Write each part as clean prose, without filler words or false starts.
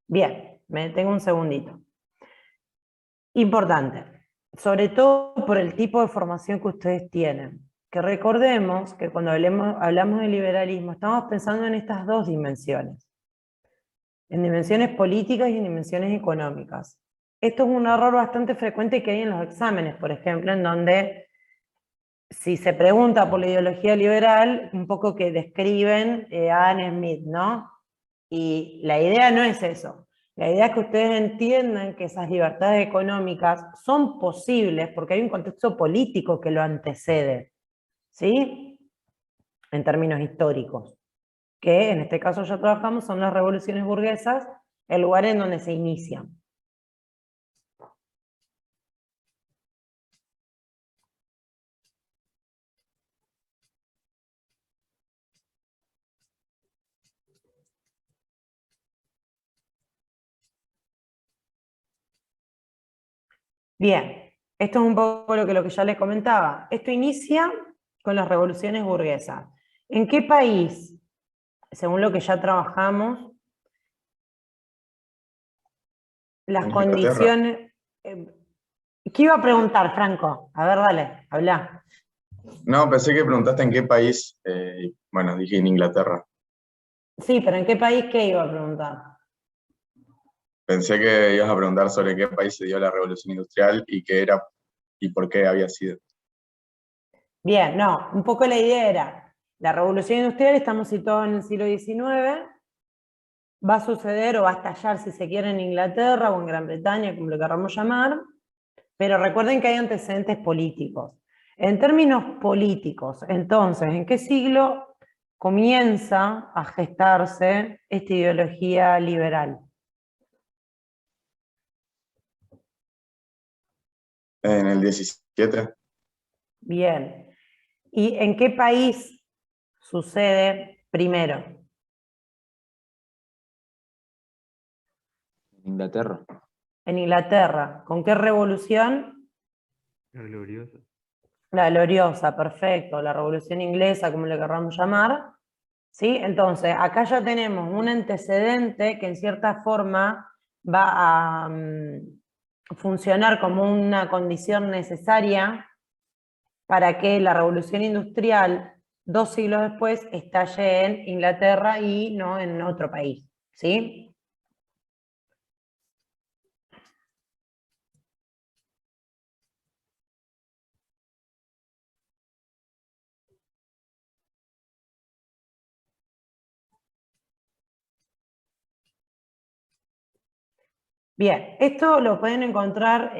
Bien, me detengo un segundito. Importante, sobre todo por el tipo de formación que ustedes tienen. Que recordemos que cuando hablamos de liberalismo, estamos pensando en estas dos dimensiones. En dimensiones políticas y en dimensiones económicas. Esto es un error bastante frecuente que hay en los exámenes, por ejemplo, en donde si se pregunta por la ideología liberal, un poco que describen a Adam Smith, ¿no? Y la idea no es eso. La idea es que ustedes entiendan que esas libertades económicas son posibles porque hay un contexto político que lo antecede, ¿sí? En términos históricos. Que en este caso ya trabajamos, son las revoluciones burguesas, el lugar en donde se inician. Bien, esto es un poco lo que ya les comentaba. Esto inicia con las revoluciones burguesas. ¿En qué país, según lo que ya trabajamos, las En Inglaterra. condiciones... ¿Qué iba a preguntar, Franco? A ver, dale, habla. No, pensé que preguntaste en qué país. Bueno, dije en Inglaterra. Sí, pero ¿en qué país qué iba a preguntar? Pensé que ibas a preguntar sobre qué país se dio la revolución industrial y qué era y por qué había sido. Bien, no, un poco la idea era, la revolución industrial, estamos situados en el siglo XIX, va a suceder o va a estallar, si se quiere, en Inglaterra o en Gran Bretaña, como lo queramos llamar, pero recuerden que hay antecedentes políticos. En términos políticos, entonces, ¿en qué siglo comienza a gestarse esta ideología liberal? En el 17. Bien. ¿Y en qué país sucede primero? Inglaterra. En Inglaterra. ¿Con qué revolución? La gloriosa. La gloriosa, perfecto. La revolución inglesa, como le querramos llamar. ¿Sí? Entonces, acá ya tenemos un antecedente que en cierta forma va a funcionar como una condición necesaria para que la revolución industrial, 2 siglos después, estalle en Inglaterra y no en otro país. ¿Sí? Bien, esto lo pueden encontrar,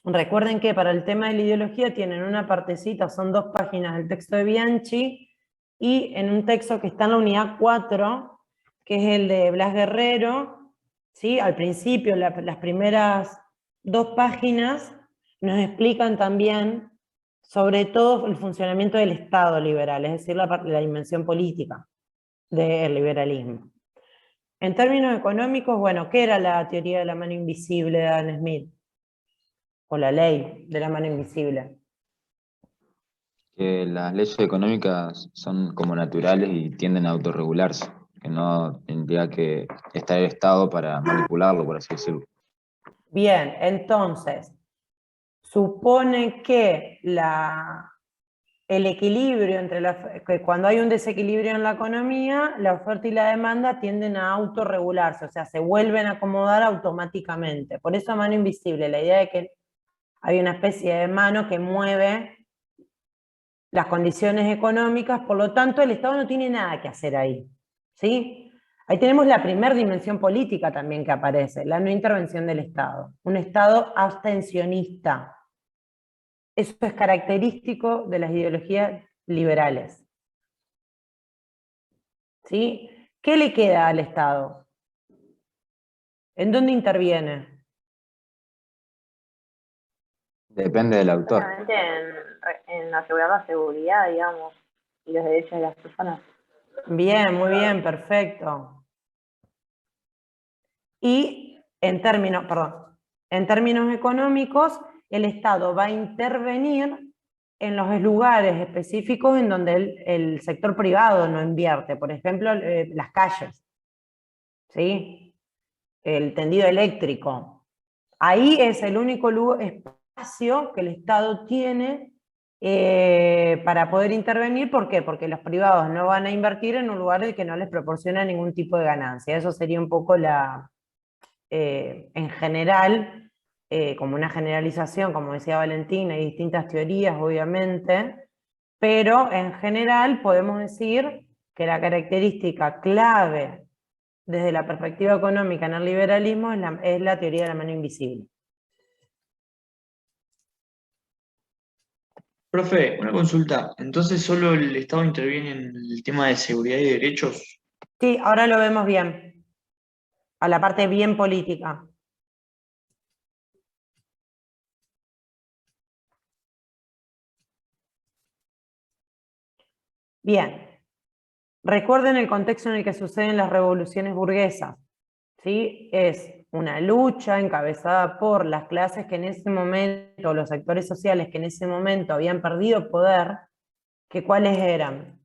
recuerden que para el tema de la ideología tienen una partecita, son 2 páginas del texto de Bianchi, y en un texto que está en la unidad 4, que es el de Blas Guerrero, ¿sí? Al principio, las primeras 2 páginas nos explican también sobre todo el funcionamiento del Estado liberal, es decir, la dimensión política del liberalismo. En términos económicos, bueno, ¿qué era la teoría de la mano invisible de Adam Smith? O la ley de la mano invisible. Que las leyes económicas son como naturales y tienden a autorregularse, que no tendría que estar el Estado para manipularlo, por así decirlo. Bien, entonces, supone que el equilibrio entre que cuando hay un desequilibrio en la economía, la oferta y la demanda tienden a autorregularse, o sea, se vuelven a acomodar automáticamente. Por eso mano invisible, la idea de que hay una especie de mano que mueve las condiciones económicas, por lo tanto el Estado no tiene nada que hacer ahí, ¿sí? Ahí tenemos la primera dimensión política también que aparece, la no intervención del Estado, un Estado abstencionista. Eso es característico de las ideologías liberales, ¿sí? ¿Qué le queda al Estado? ¿En dónde interviene? Depende del autor. Básicamente en asegurar la seguridad, digamos, y los derechos de las personas. Bien, muy bien, perfecto. Y en términos, perdón, En términos económicos, el Estado va a intervenir en los lugares específicos en donde el sector privado no invierte, por ejemplo, las calles, ¿sí? El tendido eléctrico. Ahí es el único espacio que el Estado tiene para poder intervenir. ¿Por qué? Porque los privados no van a invertir en un lugar que no les proporciona ningún tipo de ganancia. Eso sería un poco en general, como una generalización, como decía Valentina, hay distintas teorías, obviamente, pero en general podemos decir que la característica clave desde la perspectiva económica en el liberalismo es la teoría de la mano invisible. Profe, una consulta. Entonces, ¿solo el Estado interviene en el tema de seguridad y derechos? Sí, ahora lo vemos bien, a la parte bien política. Bien, recuerden el contexto en el que suceden las revoluciones burguesas, ¿sí? Es una lucha encabezada por las clases que en ese momento, los sectores sociales que en ese momento habían perdido poder, que ¿cuáles eran?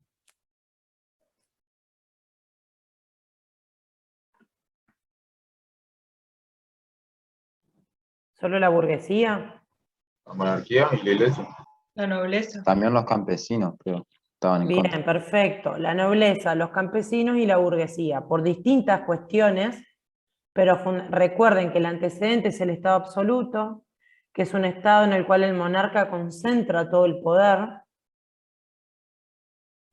¿Solo la burguesía? La monarquía y la iglesia. La nobleza. También los campesinos, creo, estaban en contra. Bien, perfecto. La nobleza, los campesinos y la burguesía, por distintas cuestiones, pero recuerden que el antecedente es el Estado absoluto, que es un Estado en el cual el monarca concentra todo el poder,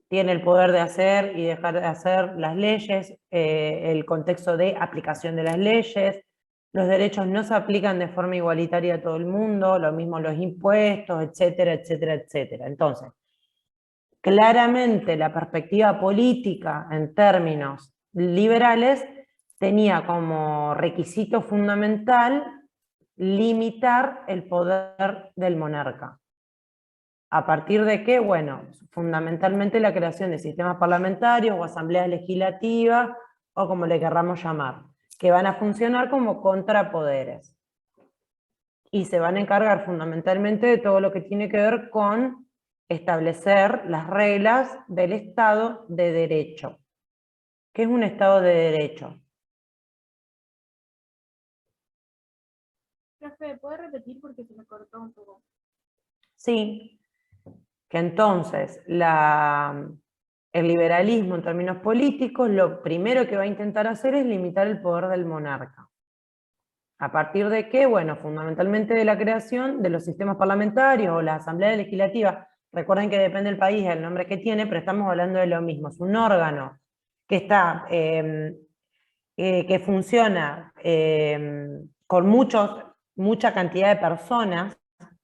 tiene el poder de hacer y dejar de hacer las leyes, el contexto de aplicación de las leyes, los derechos no se aplican de forma igualitaria a todo el mundo, lo mismo los impuestos, etcétera, etcétera, etcétera. Entonces, claramente la perspectiva política en términos liberales tenía como requisito fundamental limitar el poder del monarca. ¿A partir de qué? Bueno, fundamentalmente la creación de sistemas parlamentarios o asambleas legislativas, o como le querramos llamar, que van a funcionar como contrapoderes. Y se van a encargar fundamentalmente de todo lo que tiene que ver con establecer las reglas del Estado de Derecho. ¿Qué es un Estado de Derecho? Profe, ¿puede repetir porque se me cortó un poco? Sí, que entonces el liberalismo en términos políticos lo primero que va a intentar hacer es limitar el poder del monarca. ¿A partir de qué? Bueno, fundamentalmente de la creación de los sistemas parlamentarios o la asamblea legislativa. Recuerden que depende del país el nombre que tiene, pero estamos hablando de lo mismo. Es un órgano que está, que funciona con mucha cantidad de personas,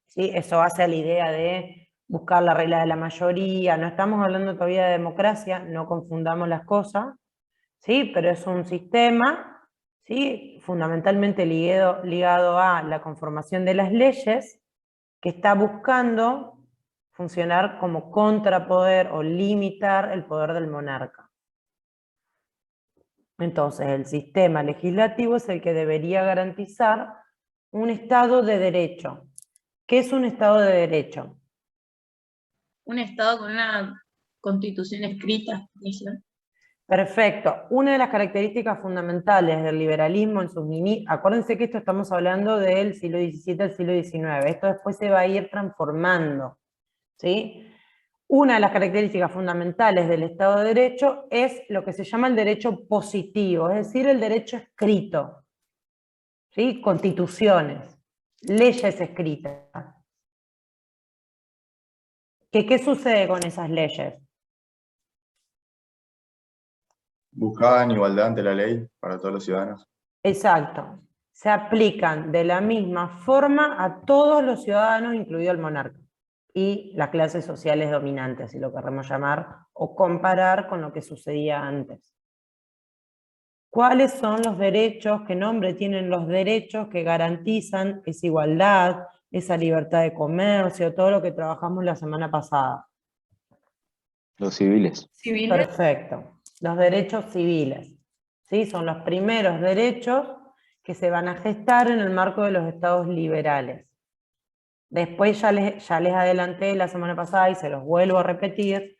¿sí? Eso hace a la idea de buscar la regla de la mayoría. No estamos hablando todavía de democracia, no confundamos las cosas, ¿sí? Pero es un sistema, ¿sí? Fundamentalmente ligado a la conformación de las leyes, que está buscando funcionar como contrapoder o limitar el poder del monarca. Entonces, el sistema legislativo es el que debería garantizar un Estado de Derecho. ¿Qué es un Estado de Derecho? Un Estado con una constitución escrita, dice. Perfecto. Una de las características fundamentales del liberalismo en sus acuérdense que esto estamos hablando del siglo XVII al siglo XIX, esto después se va a ir transformando, ¿sí? Una de las características fundamentales del Estado de Derecho es lo que se llama el derecho positivo, es decir, el derecho escrito, ¿sí? Constituciones, leyes escritas. ¿Qué sucede con esas leyes? Buscaban igualdad ante la ley para todos los ciudadanos. Exacto. Se aplican de la misma forma a todos los ciudadanos, incluido el monarca, y las clases sociales dominantes, si lo queremos llamar, o comparar con lo que sucedía antes. ¿Cuáles son los derechos, qué nombre tienen los derechos que garantizan esa igualdad, esa libertad de comercio, todo lo que trabajamos la semana pasada? Los civiles. ¿Civiles? Perfecto. Los derechos civiles, ¿sí? Son los primeros derechos que se van a gestar en el marco de los estados liberales. Después ya les adelanté la semana pasada y se los vuelvo a repetir,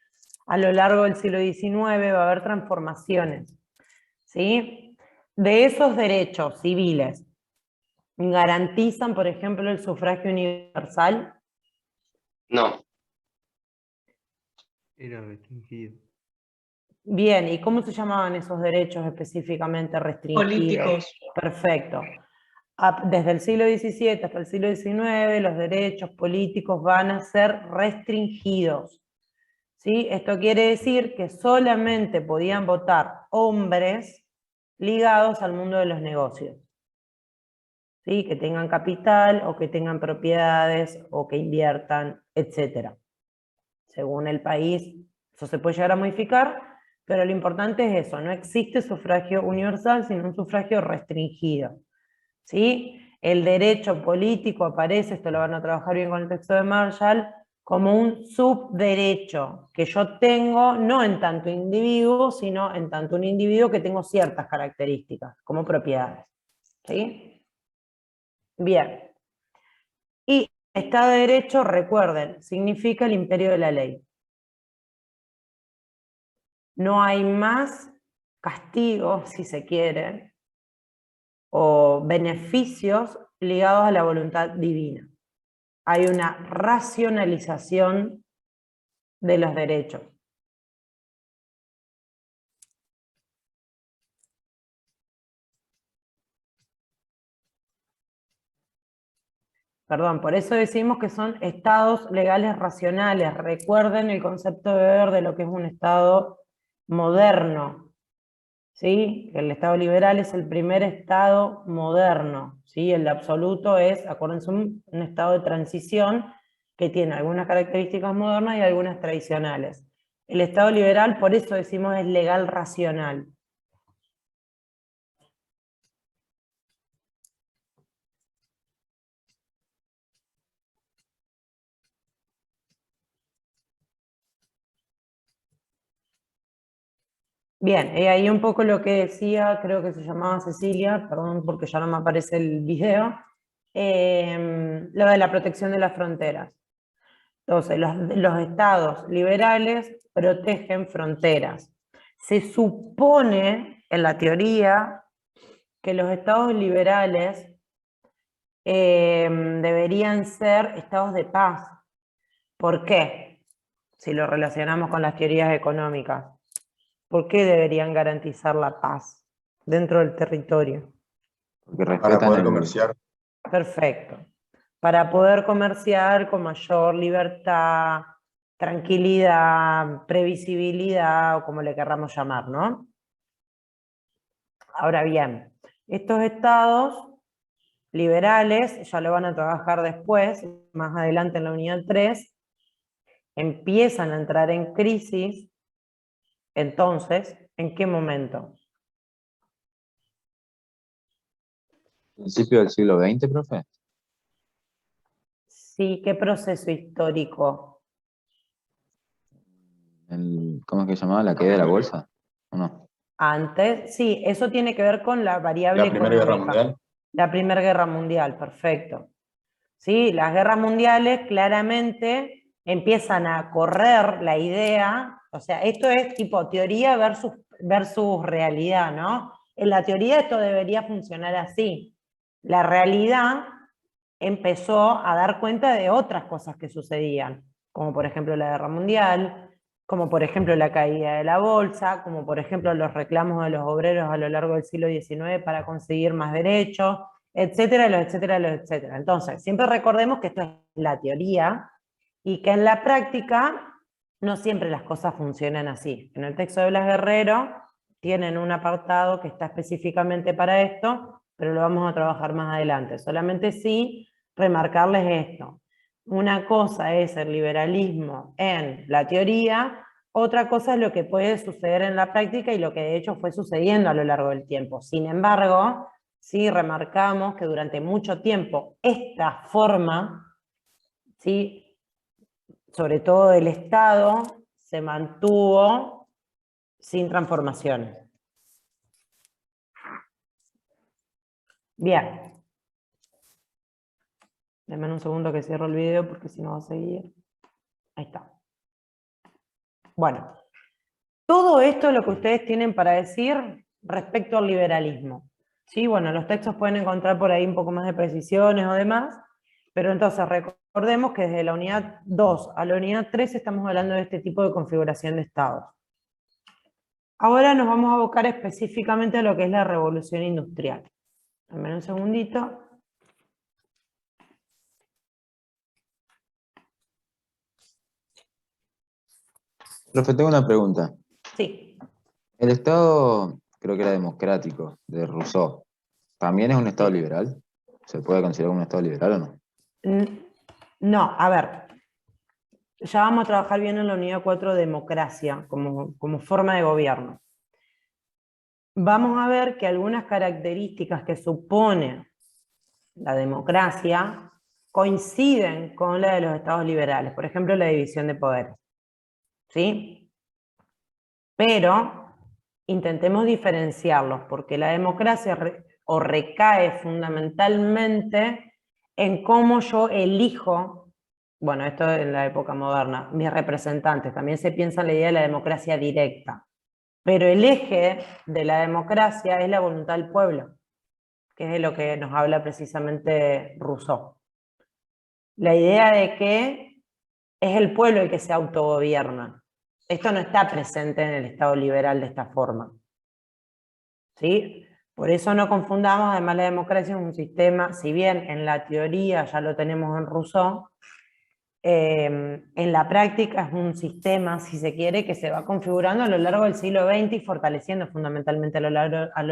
a lo largo del siglo XIX va a haber transformaciones, ¿sí? De esos derechos civiles, ¿garantizan, por ejemplo, el sufragio universal? No, Era restringido. Bien, ¿y cómo se llamaban esos derechos específicamente restringidos? Políticos. Perfecto. Desde el siglo XVII hasta el siglo XIX, los derechos políticos van a ser restringidos. ¿Sí? Esto quiere decir que solamente podían votar hombres ligados al mundo de los negocios. ¿Sí? Que tengan capital o que tengan propiedades o que inviertan, etc. Según el país, eso se puede llegar a modificar, pero lo importante es eso, no existe sufragio universal, sino un sufragio restringido. ¿Sí? El derecho político aparece, esto lo van a trabajar bien con el texto de Marshall, como un subderecho que yo tengo no en tanto individuo, sino en tanto un individuo que tengo ciertas características, como propiedades. ¿Sí? Bien. Y Estado de Derecho, recuerden, significa el imperio de la ley. No hay más castigo, si se quiere, o beneficios ligados a la voluntad divina. Hay una racionalización de los derechos. Perdón, por eso decimos que son estados legales racionales. Recuerden el concepto de Weber de lo que es un estado moderno. ¿Sí? El estado liberal es el primer estado moderno. ¿Sí? El absoluto es, acuérdense, un estado de transición que tiene algunas características modernas y algunas tradicionales. El estado liberal, por eso decimos, es legal racional. Bien, ahí un poco lo que decía, creo que se llamaba Cecilia, perdón porque ya no me aparece el video, lo de la protección de las fronteras. Entonces, los estados liberales protegen fronteras. Se supone, en la teoría, que los estados liberales deberían ser estados de paz. ¿Por qué? Si lo relacionamos con las teorías económicas. ¿Por qué deberían garantizar la paz dentro del territorio? Porque Para respetan poder el, comerciar. Perfecto. Para poder comerciar con mayor libertad, tranquilidad, previsibilidad, o como le querramos llamar, ¿no? Ahora bien, estos estados liberales, ya lo van a trabajar después, más adelante en la unidad 3, empiezan a entrar en crisis. Entonces, ¿en qué momento? principio del siglo XX, profe. Sí, ¿qué proceso histórico? ¿Cómo es que se llamaba? ¿La caída de la bolsa? ¿O no? Antes, sí, eso tiene que ver con la variable La Primera Guerra económica. Mundial. La Primera Guerra Mundial, perfecto. Sí, las guerras mundiales claramente empiezan a correr la idea, o sea, esto es tipo teoría versus realidad, ¿no? En la teoría esto debería funcionar así. La realidad empezó a dar cuenta de otras cosas que sucedían, como por ejemplo la guerra mundial, como por ejemplo la caída de la bolsa, como por ejemplo los reclamos de los obreros a lo largo del siglo XIX para conseguir más derechos, etcétera, etcétera, etcétera. Entonces, siempre recordemos que esto es la teoría y que en la práctica no siempre las cosas funcionan así. En el texto de Blas Guerrero tienen un apartado que está específicamente para esto, pero lo vamos a trabajar más adelante. Solamente sí remarcarles esto. Una cosa es el liberalismo en la teoría, otra cosa es lo que puede suceder en la práctica y lo que de hecho fue sucediendo a lo largo del tiempo. Sin embargo, sí remarcamos que durante mucho tiempo esta forma, ¿sí?, sobre todo del Estado, se mantuvo sin transformaciones. Bien. Denme un segundo que cierro el video porque si no va a seguir. Ahí está. Bueno, todo esto es lo que ustedes tienen para decir respecto al liberalismo. ¿Sí? Bueno, los textos pueden encontrar por ahí un poco más de precisiones o demás, pero entonces recordemos que desde la unidad 2 a la unidad 3 estamos hablando de este tipo de configuración de estados. Ahora nos vamos a abocar específicamente a lo que es la revolución industrial. Dame un segundito. Profe, tengo una pregunta. Sí. El Estado, creo que era democrático, de Rousseau, ¿también es un Estado liberal? ¿Se puede considerar un Estado liberal o no? No, a ver. Ya vamos a trabajar bien en la unidad 4, democracia, como forma de gobierno. Vamos a ver que algunas características que supone la democracia coinciden con la de los estados liberales. Por ejemplo, la división de poderes. ¿Sí? Pero intentemos diferenciarlos, porque la democracia recae fundamentalmente en cómo yo elijo, bueno, esto en la época moderna, mis representantes. También se piensa en la idea de la democracia directa. Pero el eje de la democracia es la voluntad del pueblo, que es de lo que nos habla precisamente Rousseau. La idea de que es el pueblo el que se autogobierna. Esto no está presente en el Estado liberal de esta forma. ¿Sí? Por eso no confundamos, además la democracia es un sistema, si bien en la teoría ya lo tenemos en Rousseau, en la práctica es un sistema, si se quiere, que se va configurando a lo largo del siglo XX y fortaleciendo fundamentalmente a lo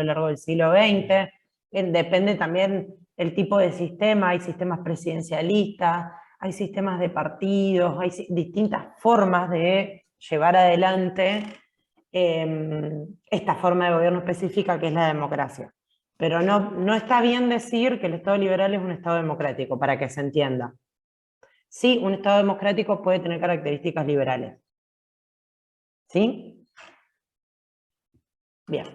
largo del siglo XX. Depende también el tipo de sistema, hay sistemas presidencialistas, hay sistemas de partidos, hay distintas formas de llevar adelante esta forma de gobierno específica que es la democracia. Pero no está bien decir que el Estado liberal es un Estado democrático, para que se entienda. Sí, un Estado democrático puede tener características liberales. ¿Sí? Bien.